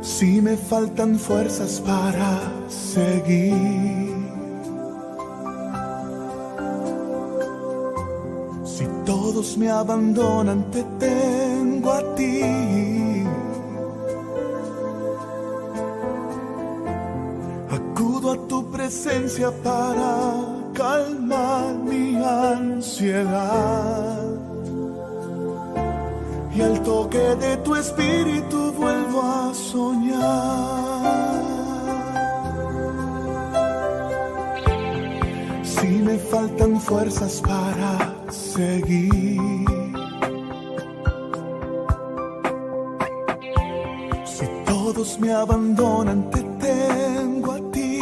Si me faltan fuerzas para seguir, si todos me abandonan, te tengo a ti. Acudo a tu presencia para calmar mi ansiedad, y al toque de tu espíritu vuelvo a soñar. Si me faltan fuerzas para seguir, si todos me abandonan, te tengo a ti.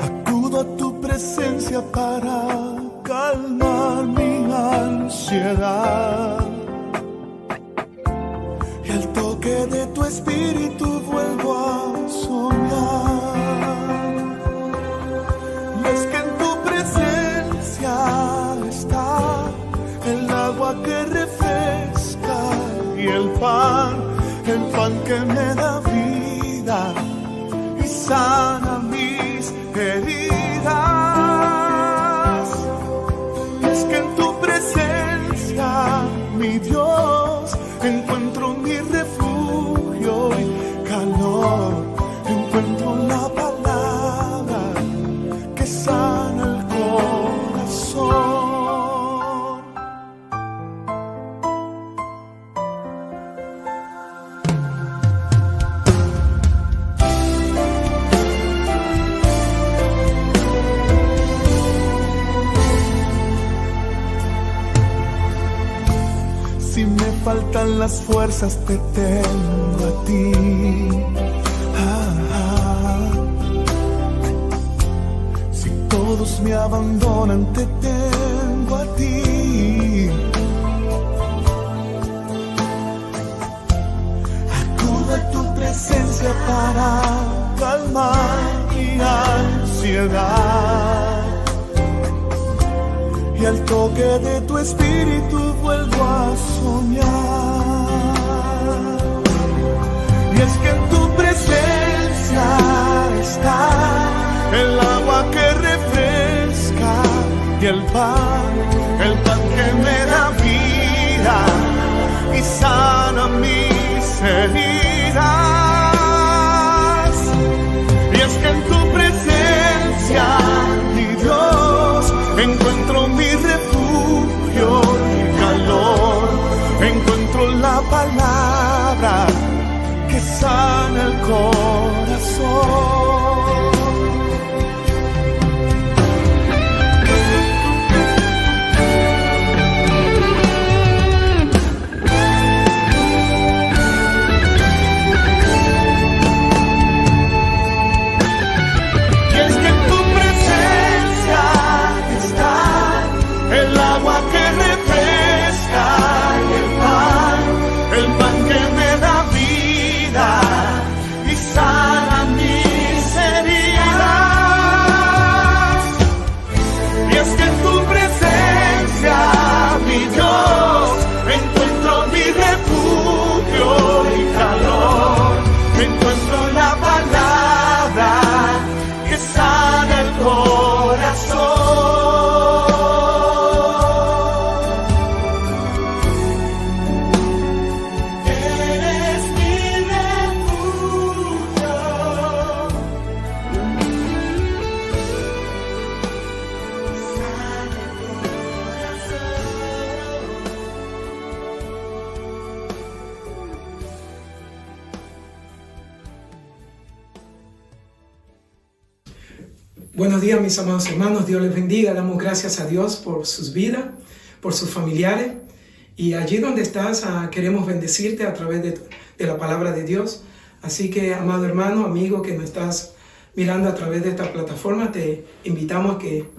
Acudo a tu presencia para calmar mi ansiedad, y al toque de tu espíritu vuelvo a soñar. Y es que en tu presencia está el agua que refresca y el pan que me da vida y sana mis heridas. Mi Dios, encuentro mi refugio y calor, encuentro la palabra que sana el corazón. Si me faltan las fuerzas, te tengo a ti. Si todos me abandonan, te tengo a ti. Acudo a tu presencia para calmar mi ansiedad, y al toque de tu espíritu vuelvo a soñar. Y es que en tu presencia está el agua que refresca y el pan que me da vida y sana mis heridas. Y es que en tu presencia, mi Dios, encuentro mi refugio y calor, encuentro la palabra que sana el corazón. Buenos días, mis amados hermanos. Dios les bendiga. Damos gracias a Dios por sus vidas, por sus familiares. Y allí donde estás, queremos bendecirte a través de la palabra de Dios. Así que, amado hermano, amigo que me estás mirando a través de esta plataforma, te invitamos a que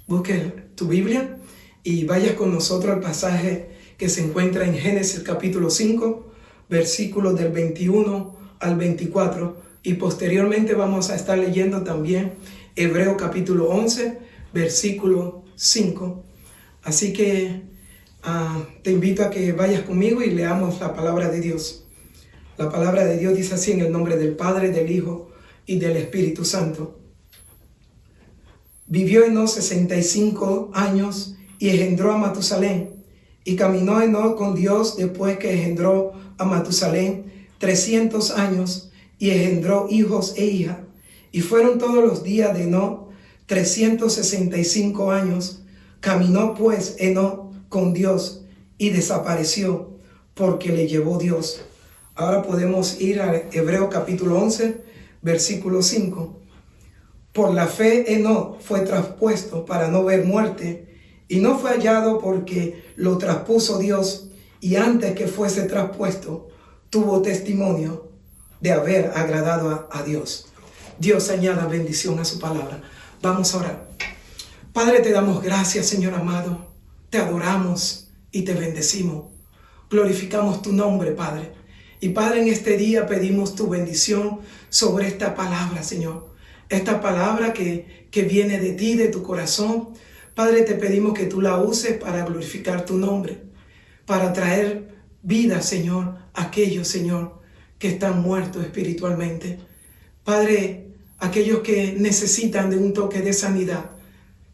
busques tu Biblia y vayas con nosotros al pasaje que se encuentra en Génesis capítulo 5, versículos del 21 al 24. Y posteriormente vamos a estar leyendo también Hebreo capítulo 11, versículo 5. Así que Te invito a que vayas conmigo y leamos la palabra de Dios. La palabra de Dios dice así: en el nombre del Padre, del Hijo y del Espíritu Santo. Vivió Enoc 65 años y engendró a Matusalén. Y caminó Enoc con Dios después que engendró a Matusalén 300 años y engendró hijos e hijas. Y fueron todos los días de Enoc 365 años. Caminó pues Enoc con Dios y desapareció porque le llevó Dios. Ahora podemos ir a Hebreos capítulo 11, versículo 5. Por la fe Enoc fue traspuesto para no ver muerte, y no fue hallado porque lo traspuso Dios, y antes que fuese traspuesto, tuvo testimonio de haber agradado a Dios. Dios añada bendición a su palabra. Vamos a orar. Padre, te damos gracias, Señor amado. Te adoramos y te bendecimos. Glorificamos tu nombre, Padre. Y Padre, en este día pedimos tu bendición sobre esta palabra, Señor. Esta palabra que viene de ti, de tu corazón. Padre, te pedimos que tú la uses para glorificar tu nombre, para traer vida, Señor, a aquellos, Señor, que están muertos espiritualmente. Padre, aquellos que necesitan de un toque de sanidad,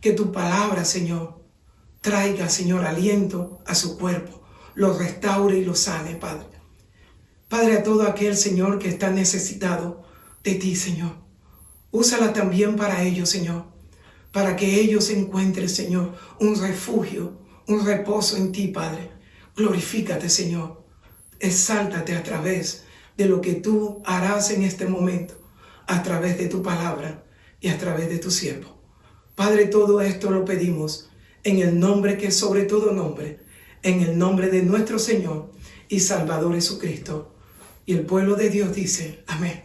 que tu palabra, Señor, traiga, Señor, aliento a su cuerpo, lo restaure y lo sane, Padre. Padre, a todo aquel, Señor, que está necesitado de ti, Señor, úsala también para ellos, Señor, para que ellos encuentren, Señor, un refugio, un reposo en ti, Padre. Glorifícate, Señor. Exáltate a través de lo que tú harás en este momento, a través de tu palabra y a través de tu siervo. Padre, todo esto lo pedimos en el nombre que es sobre todo nombre, en el nombre de nuestro Señor y Salvador Jesucristo. Y el pueblo de Dios dice, amén.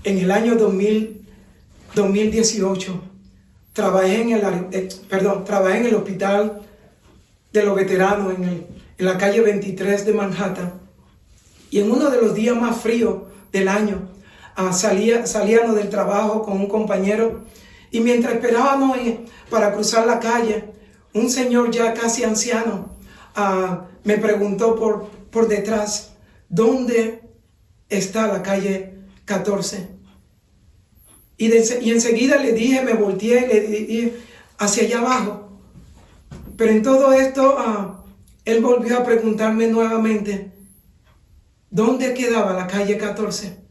En el año 2018, trabajé en el hospital de los veteranos en la calle 23 de Manhattan. Y en uno de los días más fríos del año, salíamos del trabajo con un compañero, y mientras esperábamos para cruzar la calle, un señor ya casi anciano me preguntó por detrás, ¿dónde está la calle 14? Y enseguida le dije, me volteé y le dije, hacia allá abajo. Pero en todo esto, él volvió a preguntarme nuevamente, ¿dónde quedaba la calle 14?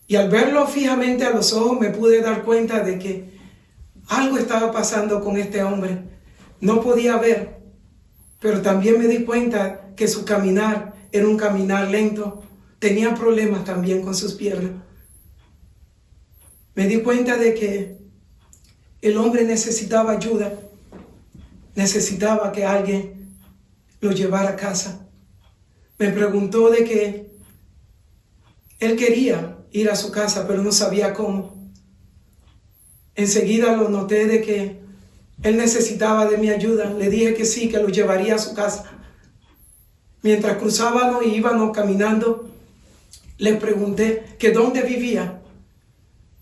Y al verlo fijamente a los ojos me pude dar cuenta de que algo estaba pasando con este hombre. No podía ver, pero también me di cuenta que su caminar era un caminar lento. Tenía problemas también con sus piernas. Me di cuenta de que el hombre necesitaba ayuda, necesitaba que alguien lo llevara a casa. Me preguntó de que él quería ir a su casa, pero no sabía cómo. Enseguida lo noté de que él necesitaba de mi ayuda. Le dije que sí, que lo llevaría a su casa. Mientras cruzábamos y íbamos caminando, le pregunté que dónde vivía.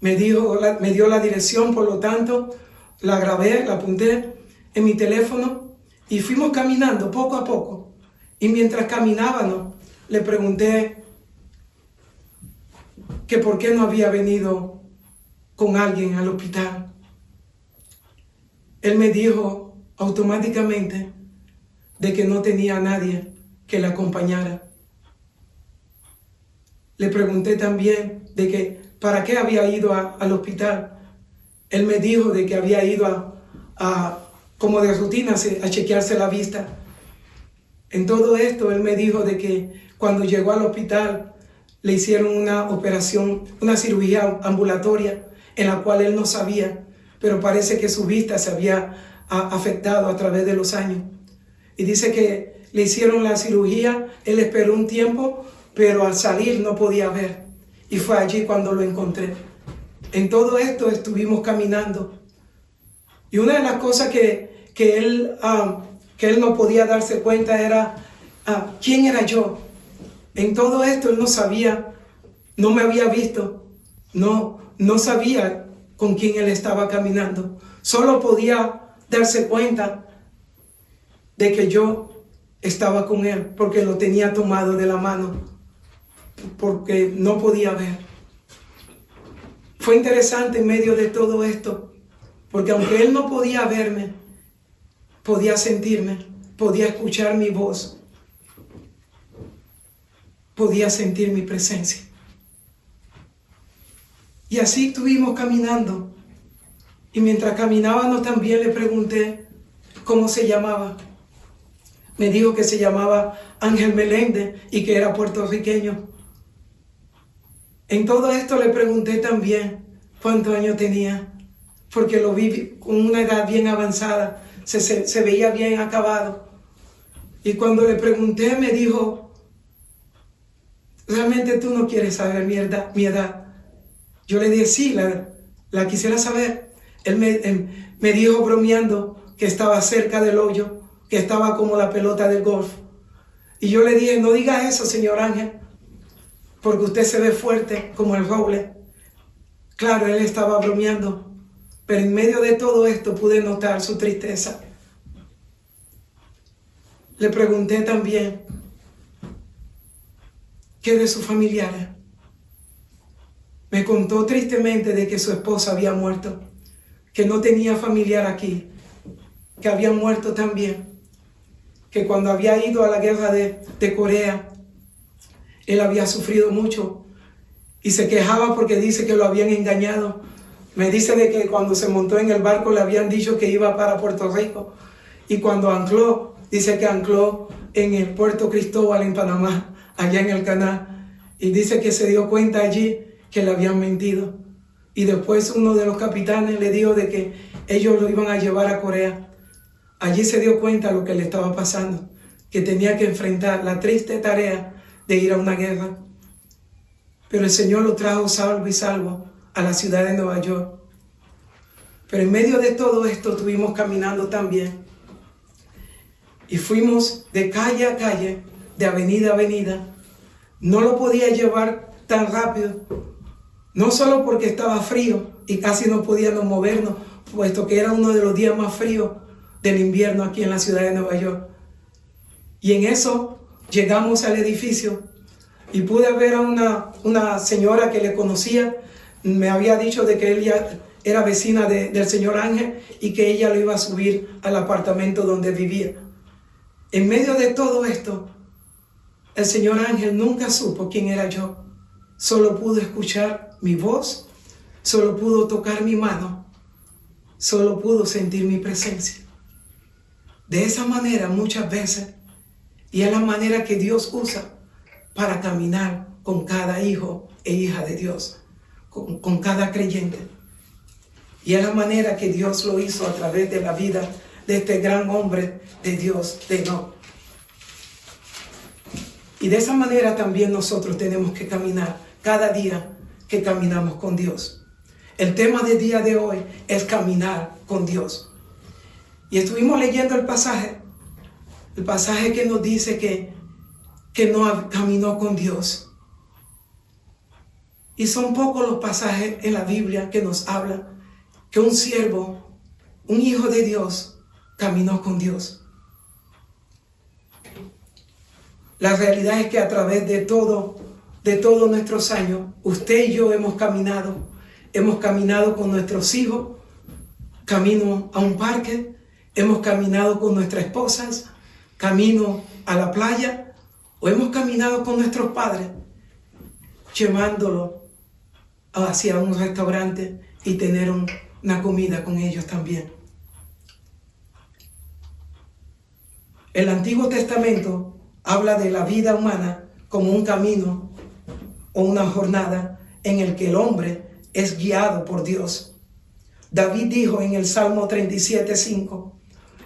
Me dio la dirección, por lo tanto, la grabé, la apunté en mi teléfono y fuimos caminando poco a poco. Y mientras caminábamos, le pregunté que por qué no había venido con alguien al hospital. Él me dijo automáticamente de que no tenía a nadie que le acompañara. Le pregunté también de que ¿para qué había ido al hospital? Él me dijo de que había ido como de rutina, a chequearse la vista. En todo esto, él me dijo de que cuando llegó al hospital, le hicieron una operación, una cirugía ambulatoria, en la cual él no sabía, pero parece que su vista se había afectado a través de los años. Y dice que le hicieron la cirugía, él esperó un tiempo, pero al salir no podía ver. Y fue allí cuando lo encontré. En todo esto estuvimos caminando. Y una de las cosas que él no podía darse cuenta era quién era yo. En todo esto él no sabía, no me había visto, no sabía con quién él estaba caminando. Solo podía darse cuenta de que yo estaba con él, porque lo tenía tomado de la mano, porque no podía ver. Fue interesante en medio de todo esto, porque aunque él no podía verme, podía sentirme, podía escuchar mi voz, podía sentir mi presencia. Y así estuvimos caminando. Y mientras caminábamos también le pregunté cómo se llamaba. Me dijo que se llamaba Ángel Meléndez y que era puertorriqueño. En todo esto le pregunté también cuántos años tenía, porque lo vi con una edad bien avanzada, se veía bien acabado. Y cuando le pregunté me dijo, ¿realmente tú no quieres saber mi edad? Yo le dije, sí, la quisiera saber. Él me dijo bromeando que estaba cerca del hoyo, que estaba como la pelota del golf. Y yo le dije, no diga eso, señor Ángel, porque usted se ve fuerte como el roble. Claro, él estaba bromeando, pero en medio de todo esto pude notar su tristeza. Le pregunté también qué de sus familiares. Me contó tristemente de que su esposa había muerto, que no tenía familiar aquí, que había muerto también, que cuando había ido a la guerra de Corea, él había sufrido mucho y se quejaba porque dice que lo habían engañado. Me dice de que cuando se montó en el barco le habían dicho que iba para Puerto Rico, y cuando ancló, dice que ancló en el puerto Cristóbal en Panamá, allá en el canal, y dice que se dio cuenta allí que le habían mentido. Y después uno de los capitanes le dijo de que ellos lo iban a llevar a Corea. Allí se dio cuenta de lo que le estaba pasando, que tenía que enfrentar la triste tarea de ir a una guerra. Pero el Señor lo trajo salvo y salvo a la ciudad de Nueva York. Pero en medio de todo esto estuvimos caminando también. Y fuimos de calle a calle, de avenida a avenida. No lo podía llevar tan rápido, no solo porque estaba frío y casi no podíamos movernos, puesto que era uno de los días más fríos del invierno aquí en la ciudad de Nueva York. Y en eso llegamos al edificio y pude ver a una señora que le conocía. Me había dicho de que ella era vecina del señor Ángel y que ella lo iba a subir al apartamento donde vivía. En medio de todo esto, el señor Ángel nunca supo quién era yo. Solo pudo escuchar mi voz, solo pudo tocar mi mano, solo pudo sentir mi presencia. De esa manera muchas veces, y es la manera que Dios usa para caminar con cada hijo e hija de Dios, con cada creyente. Y es la manera que Dios lo hizo a través de la vida de este gran hombre de Dios, de Enoc. Y de esa manera también nosotros tenemos que caminar cada día que caminamos con Dios. El tema del día de hoy es caminar con Dios. Y estuvimos leyendo el pasaje que nos dice que no caminó con Dios. Y son pocos los pasajes en la Biblia que nos hablan que un siervo, un hijo de Dios, caminó con Dios. La realidad es que a través de todos nuestros años, usted y yo hemos caminado con nuestros hijos, camino a un parque, hemos caminado con nuestras esposas, camino a la playa, o hemos caminado con nuestros padres, llevándolo hacia un restaurante y tener una comida con ellos también. El Antiguo Testamento habla de la vida humana como un camino o una jornada en el que el hombre es guiado por Dios. David dijo en el Salmo 37:5,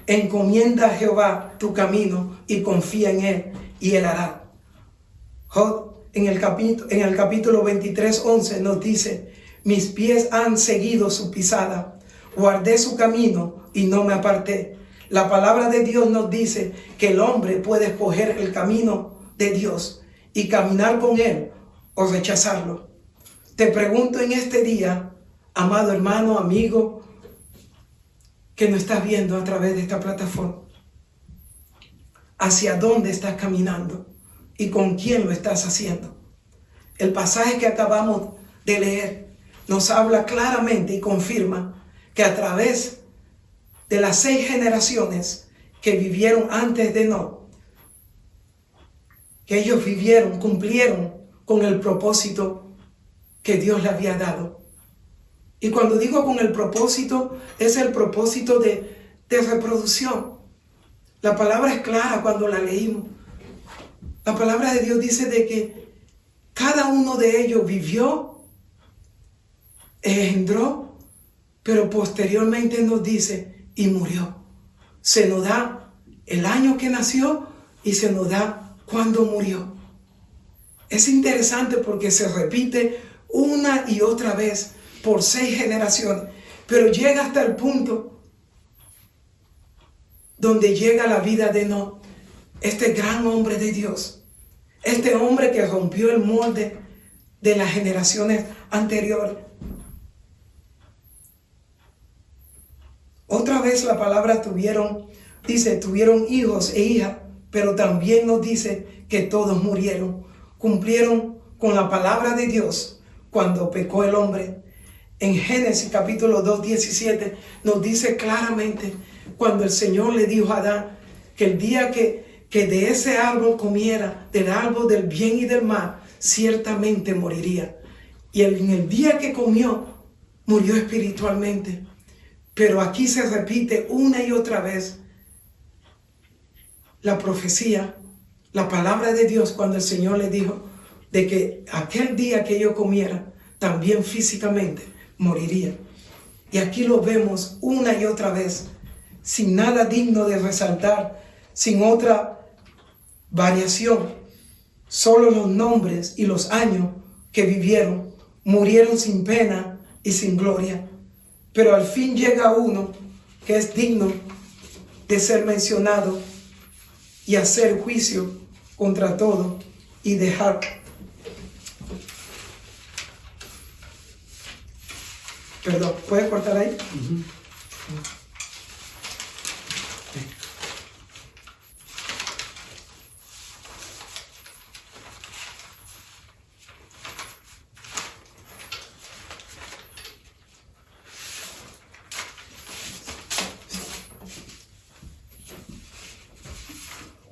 encomienda a Jehová tu camino y confía en él y él hará. Job en el capítulo 23:11 nos dice, mis pies han seguido su pisada, guardé su camino y no me aparté. La palabra de Dios nos dice que el hombre puede escoger el camino de Dios y caminar con él o rechazarlo. Te pregunto en este día, amado hermano, amigo, que nos estás viendo a través de esta plataforma, hacia dónde estás caminando y con quién lo estás haciendo. El pasaje que acabamos de leer nos habla claramente y confirma que a través de las 6 generaciones que vivieron antes de Enoc, que ellos vivieron, cumplieron con el propósito que Dios le había dado. Y cuando digo con el propósito, es el propósito de reproducción. La palabra es clara cuando la leímos. La palabra de Dios dice de que cada uno de ellos vivió, engendró, pero posteriormente nos dice y murió. Se nos da el año que nació y se nos da cuando murió. Es interesante porque se repite una y otra vez por 6 generaciones, pero llega hasta el punto donde llega la vida de Enoc, este gran hombre de Dios, este hombre que rompió el molde de las generaciones anteriores. Otra vez la palabra tuvieron hijos e hijas, pero también nos dice que todos murieron, cumplieron con la palabra de Dios cuando pecó el hombre. En Génesis capítulo 2, 17 nos dice claramente cuando el Señor le dijo a Adán que el día que de ese árbol comiera, del árbol del bien y del mal, ciertamente moriría. Y en el día que comió, murió espiritualmente. Pero aquí se repite una y otra vez la profecía, la palabra de Dios cuando el Señor le dijo de que aquel día que ellos comieran, también físicamente moriría. Y aquí lo vemos una y otra vez, sin nada digno de resaltar, sin otra variación, solo los nombres y los años que vivieron, murieron sin pena y sin gloria. Pero al fin llega uno que es digno de ser mencionado y hacer juicio contra todo y dejar. Perdón, ¿puedes cortar ahí? Uh-huh.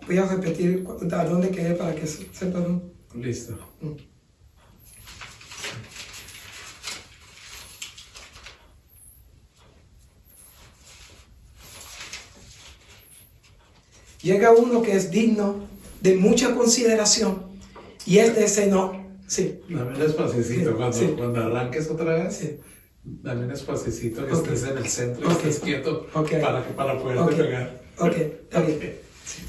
Voy a repetir a dónde quedé para que sepan. Listo. Llega uno que es digno de mucha consideración y este es Enoc. Sí. Dame un espacito sí, cuando arranques otra vez. Sí. Dame un espacito que Okay. estés en el centro, Okay. estés quieto Okay. para poderte pegar. Ok, está bien. Sí.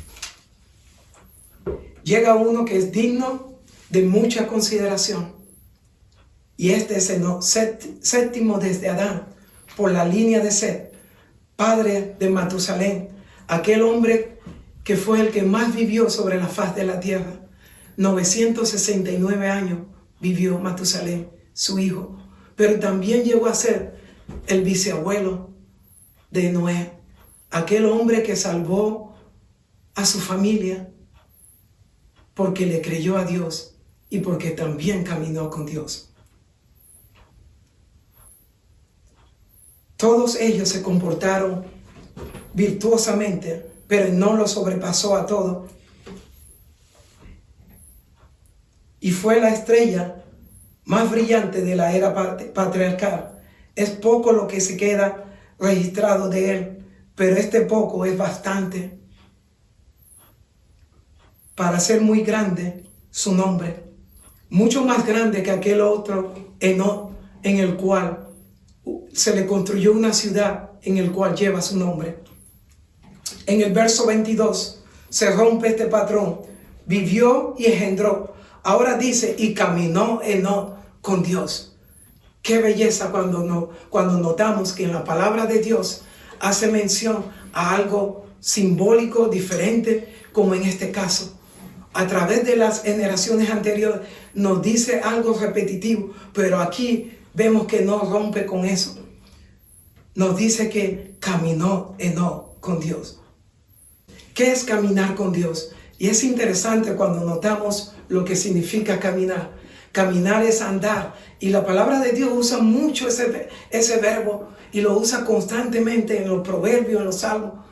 Llega uno que es digno de mucha consideración. Y este es Enoc, séptimo desde Adán, por la línea de Set, padre de Matusalén, aquel hombre que fue el que más vivió sobre la faz de la tierra. 969 años vivió Matusalén, su hijo, pero también llegó a ser el bisabuelo de Noé, aquel hombre que salvó a su familia porque le creyó a Dios y porque también caminó con Dios. Todos ellos se comportaron virtuosamente, pero no lo sobrepasó a todo. Y fue la estrella más brillante de la era patriarcal. Es poco lo que se queda registrado de él, pero este poco es bastante para ser muy grande su nombre, mucho más grande que aquel otro Enoc, en el cual se le construyó una ciudad en el cual lleva su nombre. En el verso 22 se rompe este patrón, vivió y engendró. Ahora dice, y caminó Enoc con Dios. Qué belleza cuando notamos que en la palabra de Dios hace mención a algo simbólico, diferente, como en este caso. A través de las generaciones anteriores nos dice algo repetitivo, pero aquí vemos que no rompe con eso. Nos dice que caminó Enoc con Dios. ¿Qué es caminar con Dios? Y es interesante cuando notamos lo que significa caminar. Caminar es andar. Y la palabra de Dios usa mucho ese verbo y lo usa constantemente en los proverbios, en los salmos.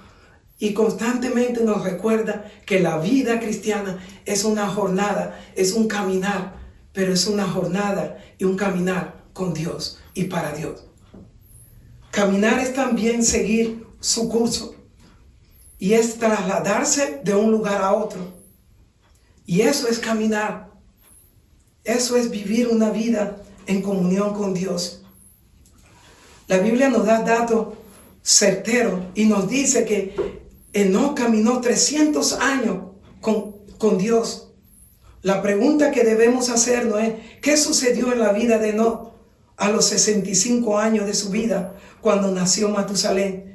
Y constantemente nos recuerda que la vida cristiana es una jornada, es un caminar, pero es una jornada y un caminar con Dios y para Dios. Caminar es también seguir su curso y es trasladarse de un lugar a otro. Y eso es caminar. Eso es vivir una vida en comunión con Dios. La Biblia nos da datos certeros y nos dice que Enoc caminó 300 años con Dios. La pregunta que debemos hacernos es, ¿qué sucedió en la vida de Enoc a los 65 años de su vida cuando nació Matusalén?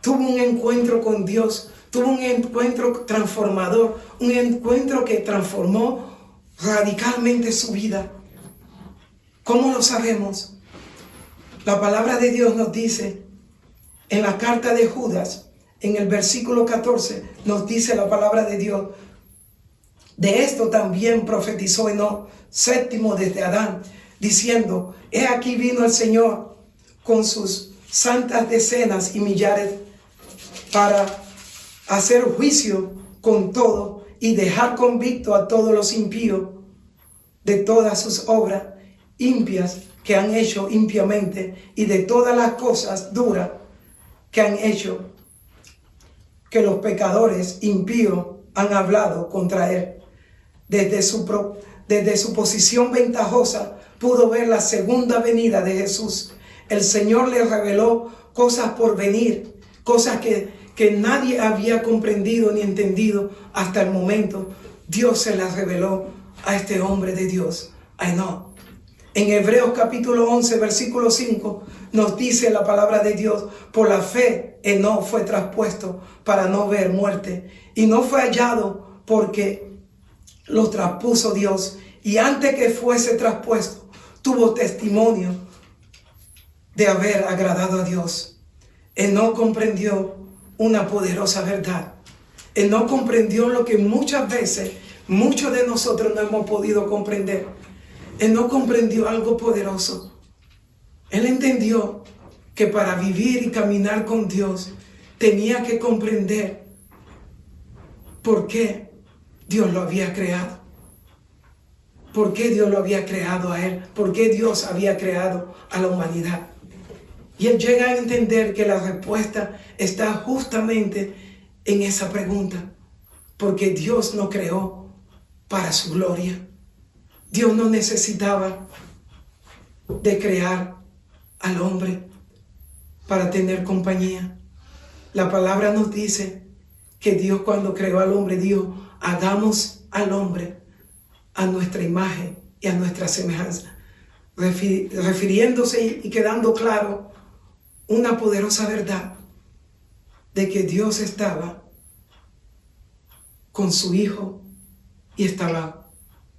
Tuvo un encuentro con Dios, tuvo un encuentro transformador, un encuentro que transformó radicalmente su vida. ¿Cómo lo sabemos? La palabra de Dios nos dice en la carta de Judas, en el versículo 14, nos dice la palabra de Dios: de esto también profetizó Enoc, séptimo desde Adán, diciendo: he aquí vino el Señor con sus santas decenas y millares para hacer juicio con todo y dejar convicto a todos los impíos de todas sus obras impias que han hecho impiamente y de todas las cosas duras que han hecho, que los pecadores impíos han hablado contra él. Desde su posición ventajosa pudo ver la segunda venida de Jesús. El Señor le reveló cosas por venir, cosas que nadie había comprendido ni entendido hasta el momento. Dios se las reveló a este hombre de Dios, a Enoc. En Hebreos capítulo 11, versículo 5, nos dice la palabra de Dios: por la fe Enoc fue traspuesto para no ver muerte, y no fue hallado porque lo traspuso Dios, y antes que fuese traspuesto, tuvo testimonio de haber agradado a Dios. Enoc comprendió una poderosa verdad. Enoc comprendió lo que muchas veces muchos de nosotros no hemos podido comprender. Enoc comprendió algo poderoso. Él entendió que para vivir y caminar con Dios tenía que comprender por qué Dios lo había creado. ¿Por qué Dios lo había creado a él? ¿Por qué Dios había creado a la humanidad? Y él llega a entender que la respuesta está justamente en esa pregunta. Porque Dios nos creó para su gloria. Dios no necesitaba de crear al hombre para tener compañía. La palabra nos dice que Dios, cuando creó al hombre, dijo: hagamos al hombre a nuestra imagen y a nuestra semejanza, refiriéndose y quedando claro una poderosa verdad de que Dios estaba con su Hijo y estaba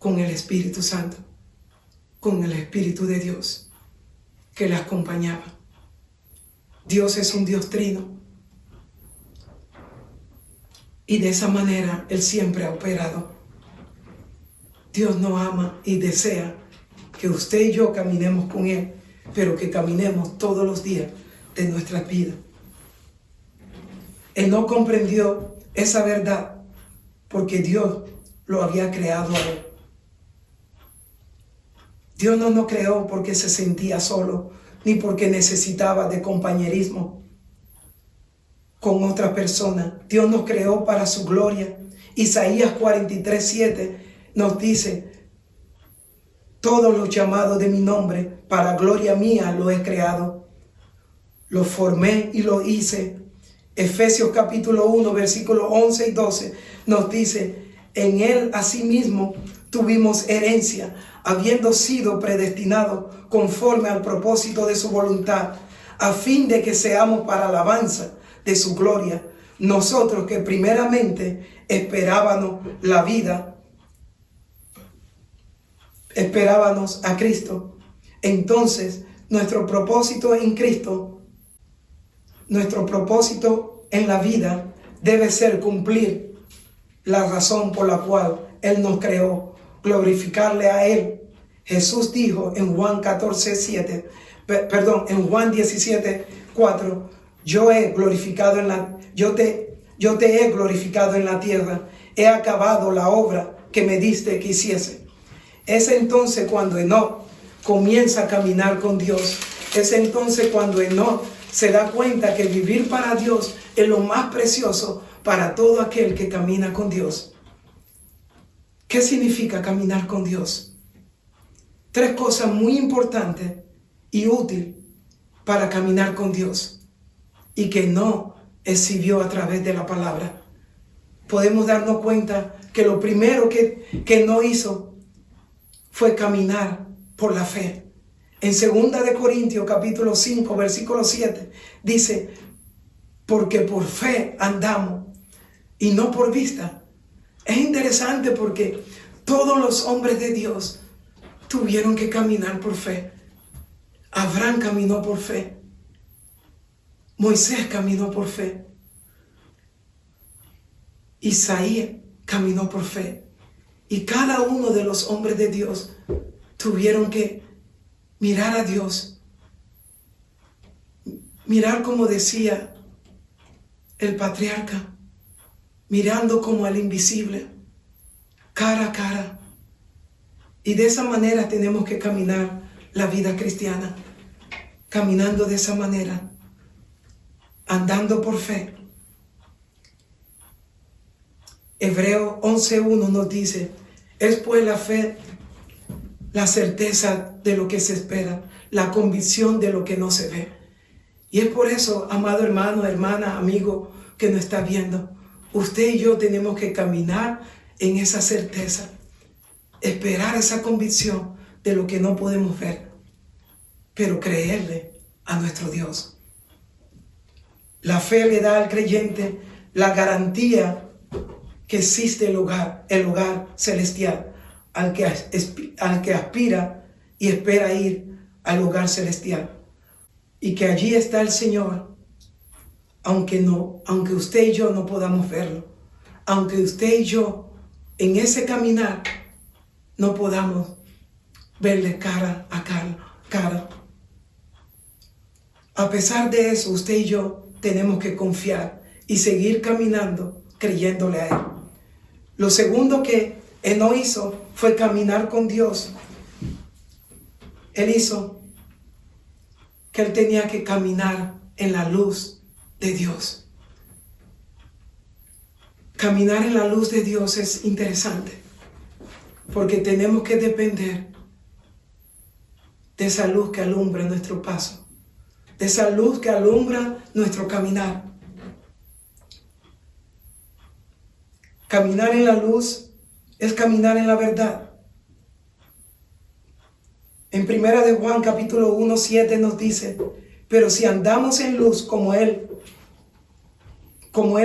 con el Espíritu Santo, con el Espíritu de Dios que le acompañaba. Dios es un Dios trino, y de esa manera Él siempre ha operado. Dios nos ama y desea que usted y yo caminemos con Él, pero que caminemos todos los días de nuestras vidas. Él no comprendió esa verdad porque Dios lo había creado a Él. Dios no nos creó porque se sentía solo, ni porque necesitaba de compañerismo con otra persona. Dios nos creó para su gloria. Isaías 43:7 nos dice: todos los llamados de mi nombre, para gloria mía lo he creado. Lo formé y lo hice. Efesios capítulo 1, versículos 11 y 12 nos dice: en él asimismo tuvimos herencia, habiendo sido predestinados conforme al propósito de su voluntad, a fin de que seamos para alabanza de su gloria, nosotros que primeramente esperábamos a Cristo. Entonces, nuestro propósito en Cristo, nuestro propósito en la vida debe ser cumplir la razón por la cual Él nos creó, glorificarle a Él. Jesús dijo en Juan 17:4, yo te he glorificado en la tierra, he acabado la obra que me diste que hiciese. Es entonces cuando Enoc comienza a caminar con Dios. Es entonces cuando Enoc se da cuenta que vivir para Dios es lo más precioso para todo aquel que camina con Dios. ¿Qué significa caminar con Dios? 3 cosas muy importantes y útiles para caminar con Dios y que no exhibió a través de la palabra. Podemos darnos cuenta que lo primero que no hizo fue caminar por la fe. En 2 de Corintios capítulo 5 versículo 7 dice, porque por fe andamos y no por vista. Es interesante porque todos los hombres de Dios tuvieron que caminar por fe. Abraham caminó por fe. Moisés caminó por fe. Isaías caminó por fe. Y cada uno de los hombres de Dios tuvieron que mirar a Dios. Mirar como decía el patriarca, mirando como al invisible, cara a cara. Y de esa manera tenemos que caminar la vida cristiana, caminando de esa manera, andando por fe. Hebreos 11:1 nos dice, es pues la fe, la certeza de lo que se espera, la convicción de lo que no se ve. Y es por eso, amado hermano, hermana, amigo que nos está viendo, usted y yo tenemos que caminar en esa certeza, esperar esa convicción de lo que no podemos ver, pero creerle a nuestro Dios. La fe le da al creyente la garantía que existe el hogar celestial, al que aspira y espera ir al hogar celestial. Y que allí está el Señor, aunque usted y yo no podamos verlo, aunque usted y yo en ese caminar no podamos verle cara a cara. A pesar de eso, usted y yo tenemos que confiar y seguir caminando creyéndole a Él. Lo segundo que Enoc hizo fue caminar con Dios. Él hizo que él tenía que caminar en la luz de Dios. Caminar en la luz de Dios es interesante, porque tenemos que depender de esa luz que alumbra nuestro paso, de esa luz que alumbra nuestro caminar. Caminar en la luz es caminar en la verdad. En 1 de Juan capítulo 1:7 nos dice, pero si andamos en luz como Él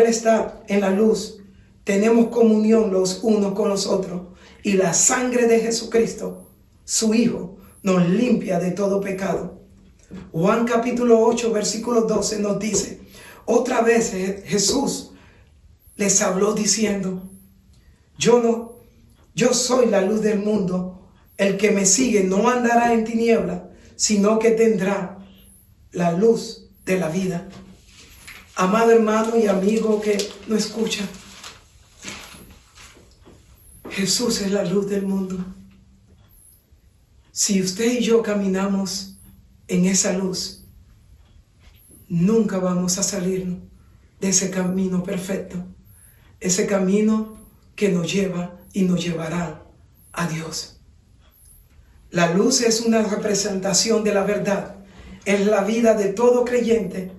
está en la luz, tenemos comunión los unos con los otros, y la sangre de Jesucristo, su Hijo, nos limpia de todo pecado. Juan capítulo 8 versículo 12 nos dice, otra vez Jesús les habló diciendo, yo soy la luz del mundo. El que me sigue no andará en tinieblas, sino que tendrá la luz de la vida. Amado hermano y amigo que no escucha, Jesús es la luz del mundo. Si usted y yo caminamos en esa luz, nunca vamos a salirnos de ese camino perfecto, ese camino que nos lleva y nos llevará a Dios. La luz es una representación de la verdad, es la vida de todo creyente.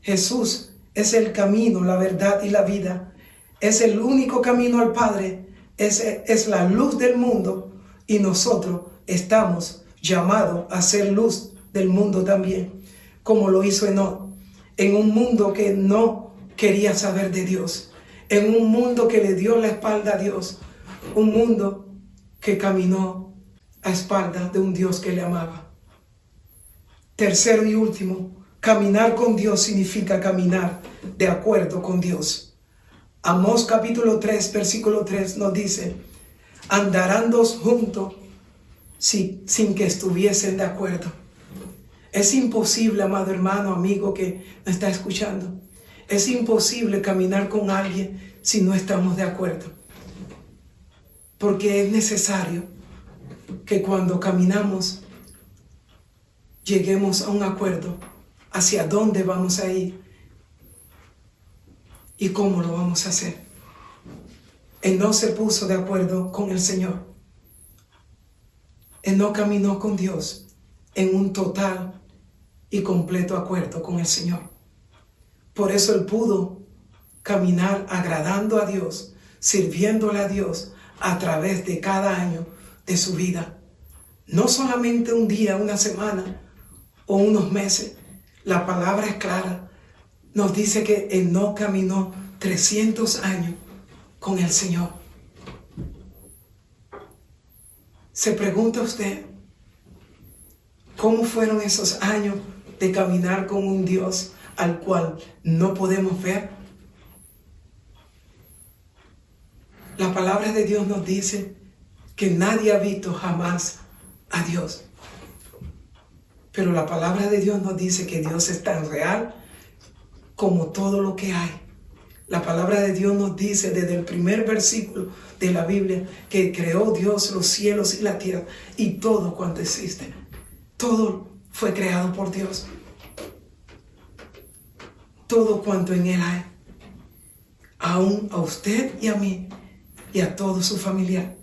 Jesús es el camino, la verdad y la vida. Es el único camino al Padre, es la luz del mundo, y nosotros estamos llamados a ser luz del mundo también, como lo hizo Enoc, en un mundo que no quería saber de Dios, en un mundo que le dio la espalda a Dios, un mundo que caminó a espaldas de un Dios que le amaba. Tercero y último, caminar con Dios significa caminar de acuerdo con Dios. Amós capítulo 3, versículo 3 nos dice, andarán dos juntos sin que estuviesen de acuerdo. Es imposible, amado hermano, amigo que me está escuchando. Es imposible caminar con alguien si no estamos de acuerdo. Porque es necesario que cuando caminamos lleguemos a un acuerdo hacia dónde vamos a ir y cómo lo vamos a hacer. Él no se puso de acuerdo con el Señor. Él no caminó con Dios en un total y completo acuerdo con el Señor. Por eso él pudo caminar agradando a Dios, sirviéndole a Dios a través de cada año de su vida. No solamente un día, una semana o unos meses. La palabra es clara. Nos dice que él no caminó 300 años con el Señor. ¿Se pregunta usted cómo fueron esos años de caminar con un Dios al cual no podemos ver? La palabra de Dios nos dice que nadie ha visto jamás a Dios. Pero la palabra de Dios nos dice que Dios es tan real como todo lo que hay. La palabra de Dios nos dice desde el primer versículo de la Biblia que creó Dios los cielos y la tierra y todo cuanto existe. Todo fue creado por Dios. Todo cuanto en Él hay. Aún a usted y a mí y a todo su familiar.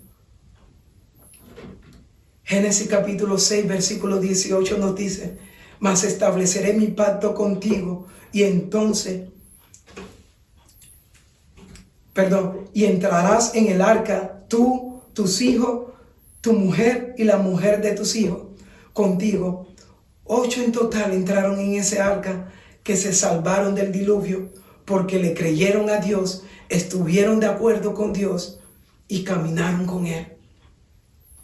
Génesis capítulo 6, versículo 18 nos dice, mas estableceré mi pacto contigo y entrarás en el arca, tú, tus hijos, tu mujer y la mujer de tus hijos, contigo. 8 en total entraron en ese arca que se salvaron del diluvio porque le creyeron a Dios, estuvieron de acuerdo con Dios y caminaron con Él.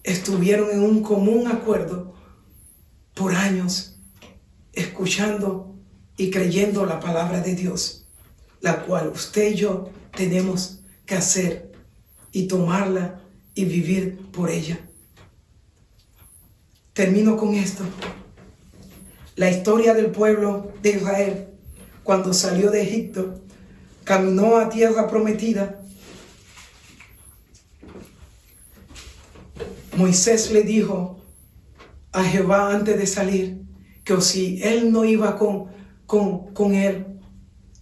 Estuvieron en un común acuerdo por años, escuchando y creyendo la palabra de Dios, la cual usted y yo tenemos que hacer y tomarla y vivir por ella. Termino con esto. La historia del pueblo de Israel, cuando salió de Egipto, caminó a tierra prometida. Moisés le dijo a Jehová antes de salir que si él no iba con él,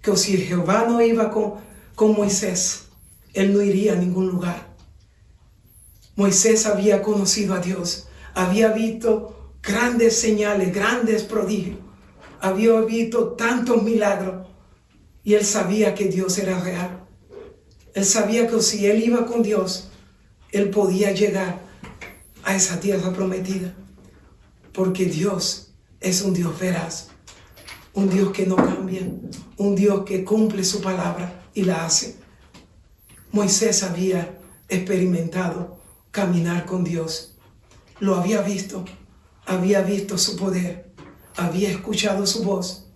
que si Jehová no iba con Moisés, él no iría a ningún lugar. Moisés había conocido a Dios, había visto grandes señales, grandes prodigios, había visto tantos milagros y él sabía que Dios era real. Él sabía que si él iba con Dios, él podía llegar a esa tierra prometida, porque Dios es un Dios veraz, un Dios que no cambia, un Dios que cumple su palabra y la hace. Moisés había experimentado caminar con Dios, lo había visto su poder, había escuchado su voz.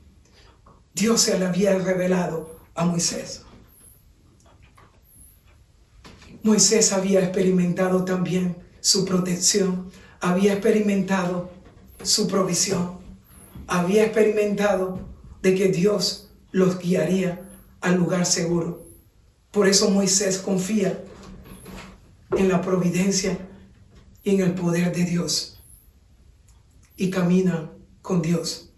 Dios se le había revelado a Moisés. Moisés había experimentado también su protección, había experimentado su provisión, había experimentado de que Dios los guiaría al lugar seguro. Por eso Moisés confía en la providencia y en el poder de Dios y camina con Dios.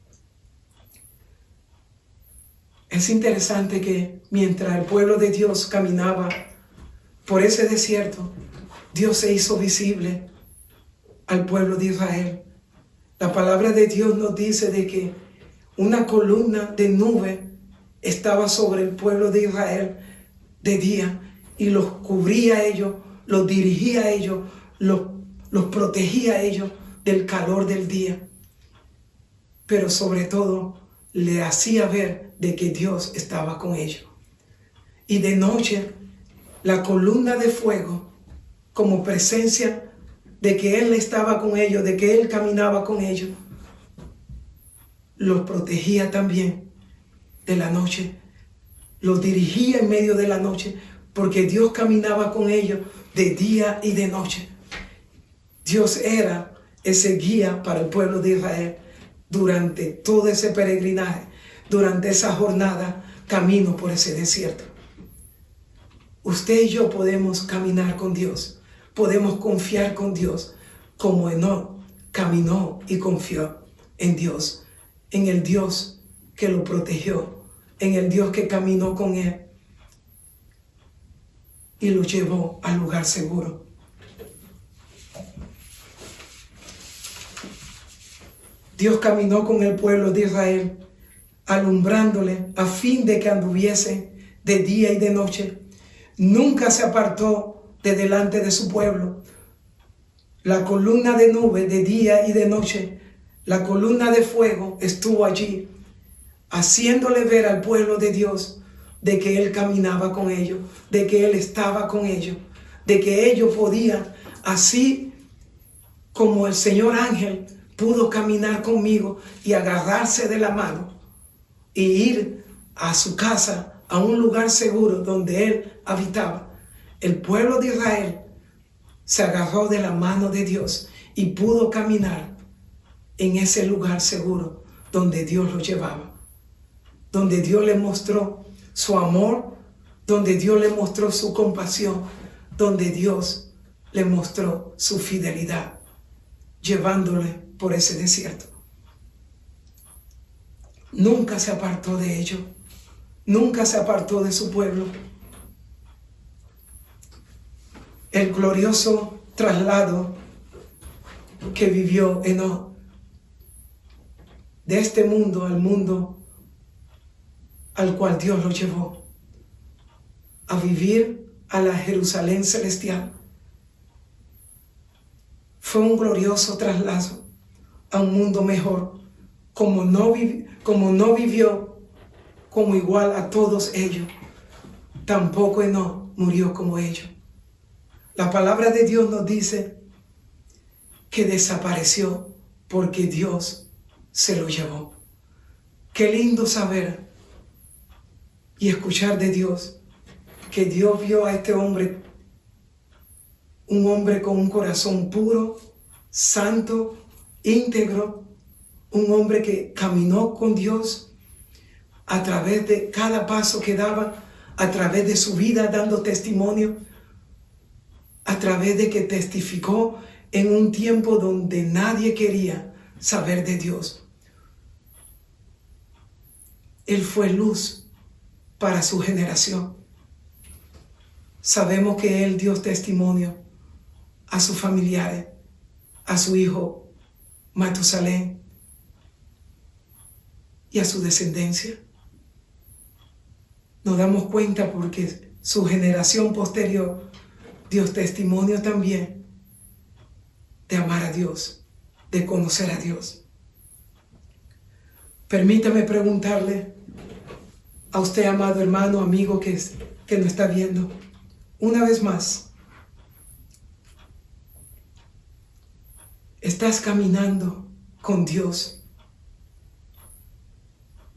Es interesante que mientras el pueblo de Dios caminaba por ese desierto, Dios se hizo visible al pueblo de Israel. La palabra de Dios nos dice de que una columna de nube estaba sobre el pueblo de Israel de día y los cubría a ellos, los dirigía a ellos, los protegía a ellos del calor del día. Pero sobre todo le hacía ver de que Dios estaba con ellos. Y de noche la columna de fuego, como presencia de que Él estaba con ellos, de que Él caminaba con ellos, los protegía también de la noche, los dirigía en medio de la noche, porque Dios caminaba con ellos de día y de noche. Dios era ese guía para el pueblo de Israel durante todo ese peregrinaje, durante esa jornada, camino por ese desierto. Usted y yo podemos caminar con Dios, podemos confiar con Dios, como Enoc caminó y confió en Dios, en el Dios que lo protegió, en el Dios que caminó con él y lo llevó al lugar seguro. Dios caminó con el pueblo de Israel, alumbrándole a fin de que anduviese de día y de noche. Nunca se apartó de delante de su pueblo. La columna de nube de día y de noche, la columna de fuego estuvo allí, haciéndole ver al pueblo de Dios de que Él caminaba con ellos, de que Él estaba con ellos, de que ellos podían, así como el Señor ángel pudo caminar conmigo y agarrarse de la mano y ir a su casa, a un lugar seguro donde Él habitaba. El pueblo de Israel se agarró de la mano de Dios y pudo caminar en ese lugar seguro donde Dios lo llevaba, donde Dios le mostró su amor, donde Dios le mostró su compasión, donde Dios le mostró su fidelidad, llevándole por ese desierto. Nunca se apartó de ellos, nunca se apartó de su pueblo. El glorioso traslado que vivió Enoc de este mundo al mundo al cual Dios lo llevó, a vivir a la Jerusalén celestial, fue un glorioso traslado a un mundo mejor, como no vivió como igual a todos ellos, tampoco Enoc murió como ellos. La palabra de Dios nos dice que desapareció porque Dios se lo llevó. Qué lindo saber y escuchar de Dios que Dios vio a este hombre, un hombre con un corazón puro, santo, íntegro, un hombre que caminó con Dios a través de cada paso que daba, a través de su vida dando testimonio, a través de que testificó en un tiempo donde nadie quería saber de Dios. Él fue luz para su generación. Sabemos que Él dio testimonio a sus familiares, a su hijo Matusalén y a su descendencia. Nos damos cuenta porque su generación posterior dio testimonio también de amar a Dios, de conocer a Dios. Permítame preguntarle a usted, amado hermano, amigo que nos está viendo, una vez más, ¿estás caminando con Dios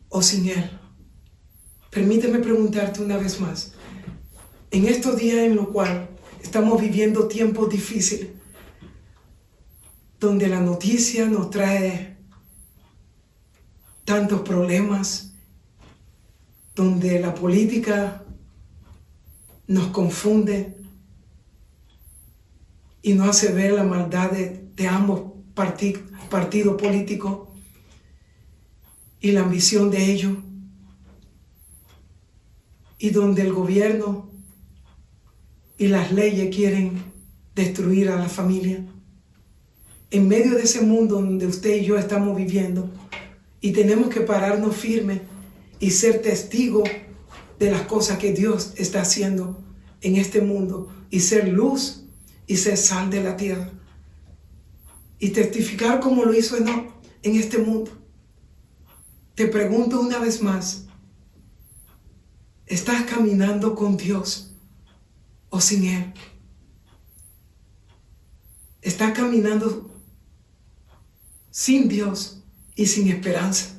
o sin Él? Permíteme preguntarte una vez más, en estos días en los cuales estamos viviendo tiempos difíciles, donde la noticia nos trae tantos problemas, donde la política nos confunde y nos hace ver la maldad de ambos partidos políticos y la ambición de ellos, y donde el gobierno y las leyes quieren destruir a la familia. En medio de ese mundo donde usted y yo estamos viviendo, y tenemos que pararnos firmes y ser testigos de las cosas que Dios está haciendo en este mundo, y ser luz y ser sal de la tierra, y testificar como lo hizo Enoc en este mundo. Te pregunto una vez más, ¿estás caminando con Dios o sin Él? ¿Estás caminando sin Dios y sin esperanza?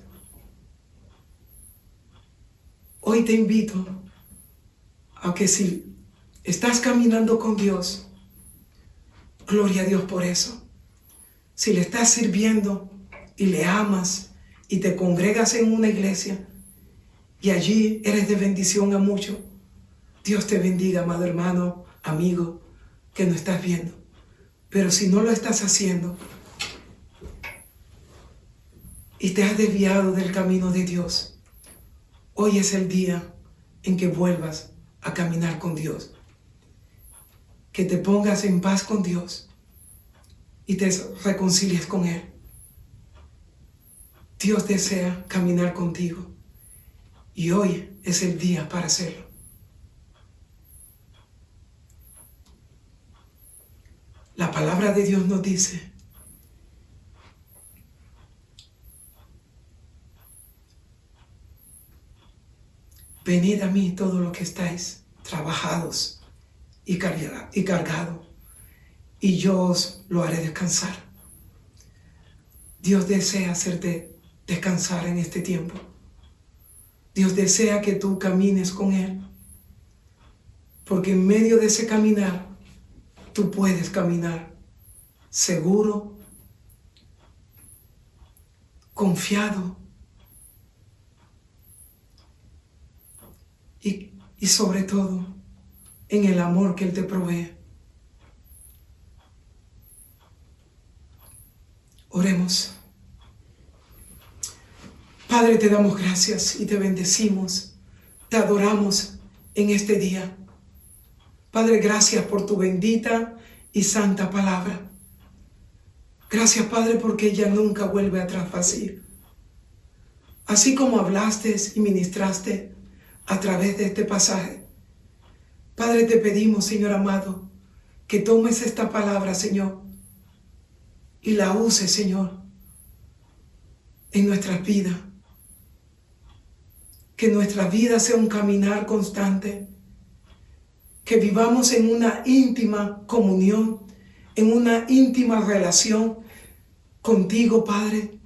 Hoy hoy te invito a que si estás caminando con Dios, gloria a Dios por eso. Si le estás sirviendo y le amas y te congregas en una iglesia y allí eres de bendición a muchos, Dios te bendiga, amado hermano, amigo, que no estás viendo. Pero si no lo estás haciendo y te has desviado del camino de Dios, hoy es el día en que vuelvas a caminar con Dios. Que te pongas en paz con Dios y te reconcilies con Él. Dios desea caminar contigo y hoy es el día para hacerlo. La palabra de Dios nos dice venid a mí todos los que estáis trabajados y cargados, y yo os lo haré descansar. Dios desea hacerte descansar en este tiempo. Dios desea que tú camines con Él, porque en medio de ese caminar, tú puedes caminar seguro, confiado y sobre todo en el amor que Él te provee. Oremos. Padre, te damos gracias y te bendecimos, te adoramos en este día. Padre, gracias por tu bendita y santa palabra. Gracias, Padre, porque ella nunca vuelve atrás vacía. Así como hablaste y ministraste a través de este pasaje, Padre, te pedimos, Señor amado, que tomes esta palabra, Señor, y la uses, Señor, en nuestras vidas. Que nuestra vida sea un caminar constante. Que vivamos en una íntima comunión, en una íntima relación contigo, Padre.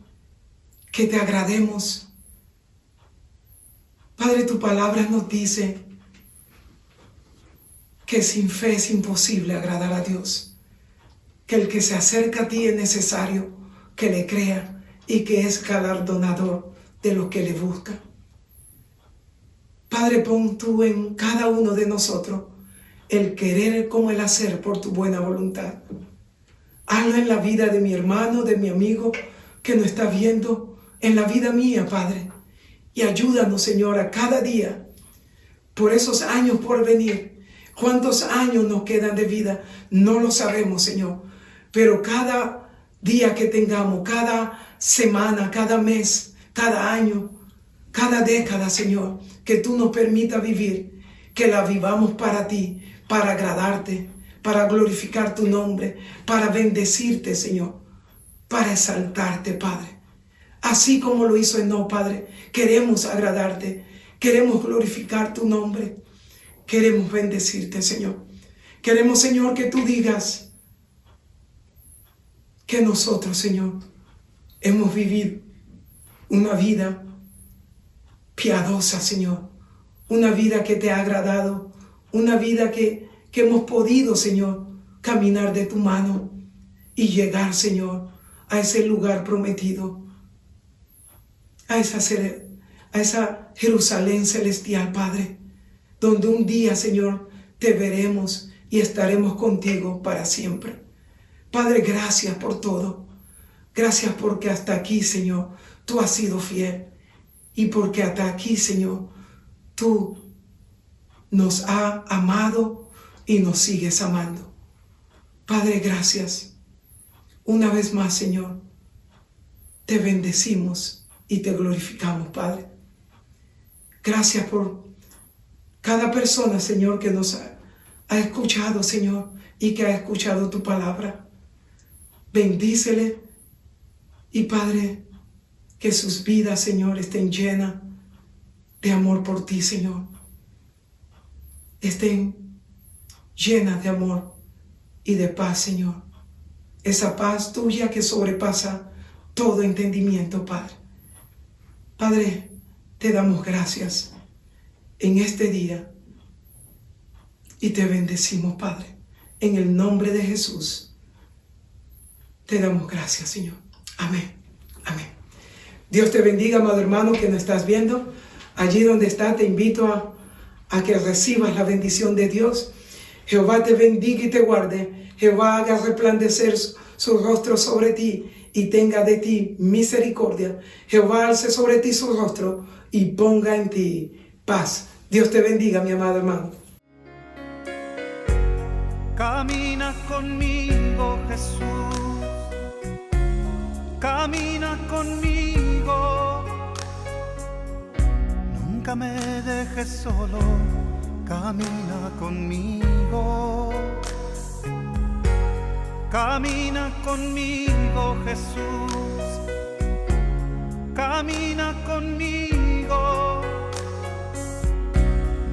Que te agrademos. Padre, tu palabra nos dice que sin fe es imposible agradar a Dios. Que el que se acerca a ti es necesario que le crea y que es galardonador de los que le buscan. Padre, pon tú en cada uno de nosotros el querer como el hacer por tu buena voluntad. Hazlo en la vida de mi hermano, de mi amigo que nos está viendo, en la vida mía, Padre. Y ayúdanos, Señor, a cada día, por esos años por venir. ¿Cuántos años nos quedan de vida? No lo sabemos, Señor. Pero cada día que tengamos, cada semana, cada mes, cada año, cada década, Señor, que tú nos permitas vivir, que la vivamos para ti, para agradarte, para glorificar tu nombre, para bendecirte, Señor, para exaltarte, Padre. Así como lo hizo Enoc, Padre, queremos agradarte, queremos glorificar tu nombre, queremos bendecirte, Señor. Queremos, Señor, que tú digas que nosotros, Señor, hemos vivido una vida piadosa, Señor, una vida que te ha agradado, una vida que hemos podido, Señor, caminar de tu mano y llegar, Señor, a ese lugar prometido, a esa Jerusalén celestial, Padre, donde un día, Señor, te veremos y estaremos contigo para siempre. Padre, gracias por todo. Gracias porque hasta aquí, Señor, tú has sido fiel. Y porque hasta aquí, Señor, tú nos has amado y nos sigues amando. Padre, gracias. Una vez más, Señor, te bendecimos y te glorificamos, Padre. Gracias por cada persona, Señor, que nos ha escuchado, Señor, y que ha escuchado tu palabra. Bendícele y, Padre, que sus vidas, Señor, estén llenas de amor por ti, Señor. Estén llenas de amor y de paz, Señor. Esa paz tuya que sobrepasa todo entendimiento, Padre. Padre, te damos gracias en este día y te bendecimos, Padre. En el nombre de Jesús te damos gracias, Señor. Amén. Amén. Dios te bendiga, amado hermano, que nos estás viendo. Allí donde estás, te invito a que recibas la bendición de Dios. Jehová te bendiga y te guarde. Jehová haga resplandecer su rostro sobre ti y tenga de ti misericordia. Jehová alce sobre ti su rostro y ponga en ti paz. Dios te bendiga, mi amado hermano. Camina conmigo, Jesús. Camina conmigo. Nunca me dejes solo. Camina conmigo. Camina conmigo, Jesús. Camina conmigo.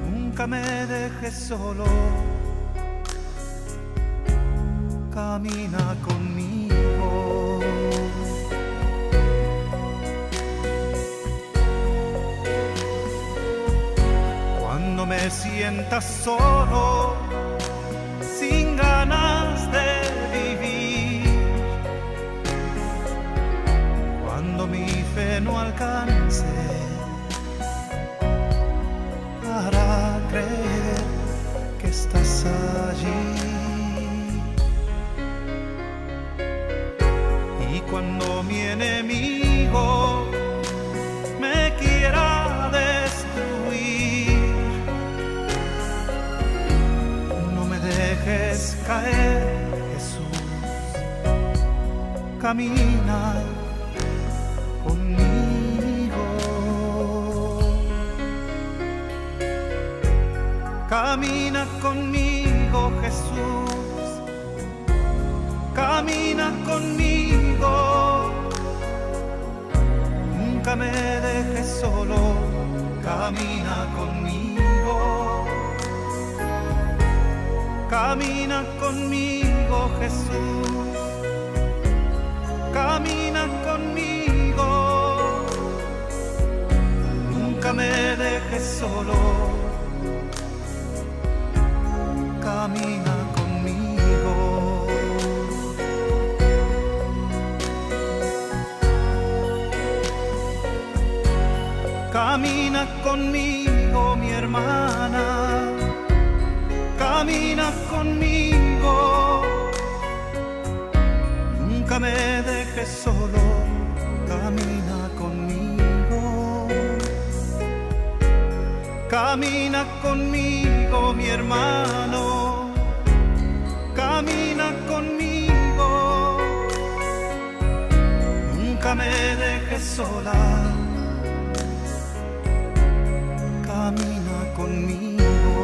Nunca me dejes solo. Camina conmigo. Cuando me sientas solo, sin ganas de vivir, cuando mi fe no alcance para creer que estás allí, y cuando mi enemigo me quiera destruir, no me dejes caer, Jesús. Camina conmigo. Camina conmigo, Jesús. Camina conmigo. Nunca me dejes solo. Camina conmigo. Camina conmigo, Jesús. Camina conmigo. Nunca me dejes solo. Camina conmigo. Camina conmigo, mi hermana. Camina conmigo. Nunca me dejes solo. Camina conmigo. Camina conmigo, mi hermano. Camina conmigo. Nunca me dejes sola. Camina conmigo.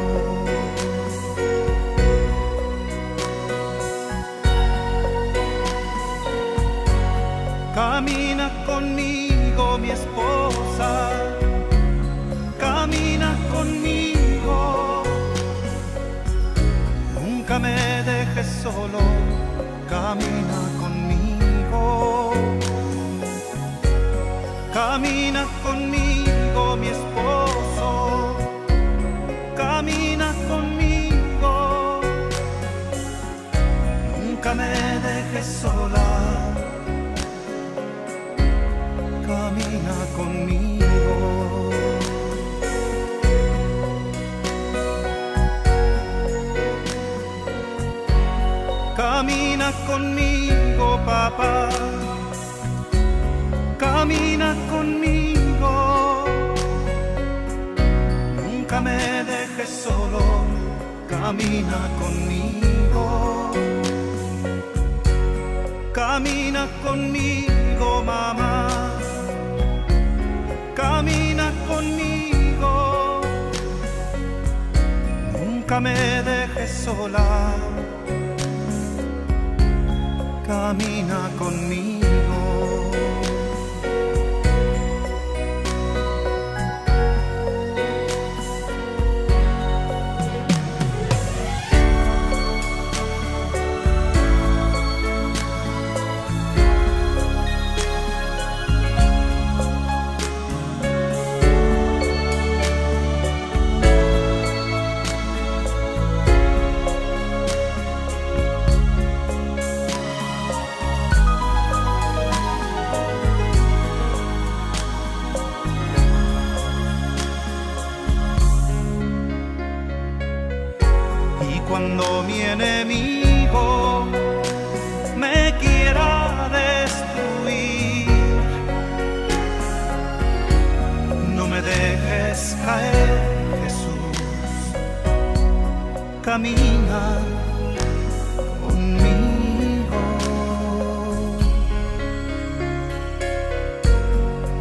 Camina conmigo, mi esposa. Camina conmigo. Nunca me dejes solo. Camina conmigo. Camina conmigo, mi esposo. Camina conmigo. Nunca me dejes sola. Camina conmigo. Camina conmigo, papá. Camina conmigo. Nunca me dejes solo. Camina conmigo. Camina conmigo, mamá. Camina conmigo. Nunca me dejes sola. Camina conmigo. cuando mi enemigo me quiera destruir. No me dejes caer, Jesús, camina conmigo.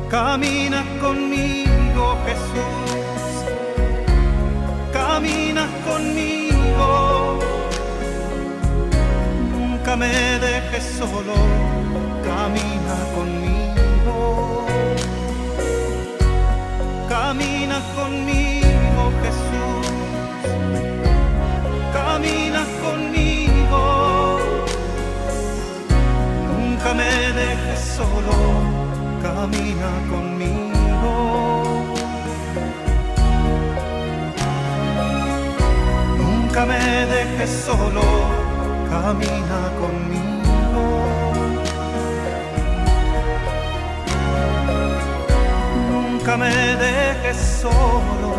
Camina conmigo, Jesús, camina conmigo. Nunca me dejes solo, camina conmigo. Camina conmigo, Jesús, camina conmigo. Nunca me dejes solo, camina conmigo. Nunca me dejes solo, camina conmigo. Nunca me dejes solo,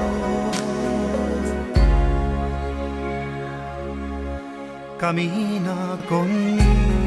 camina conmigo.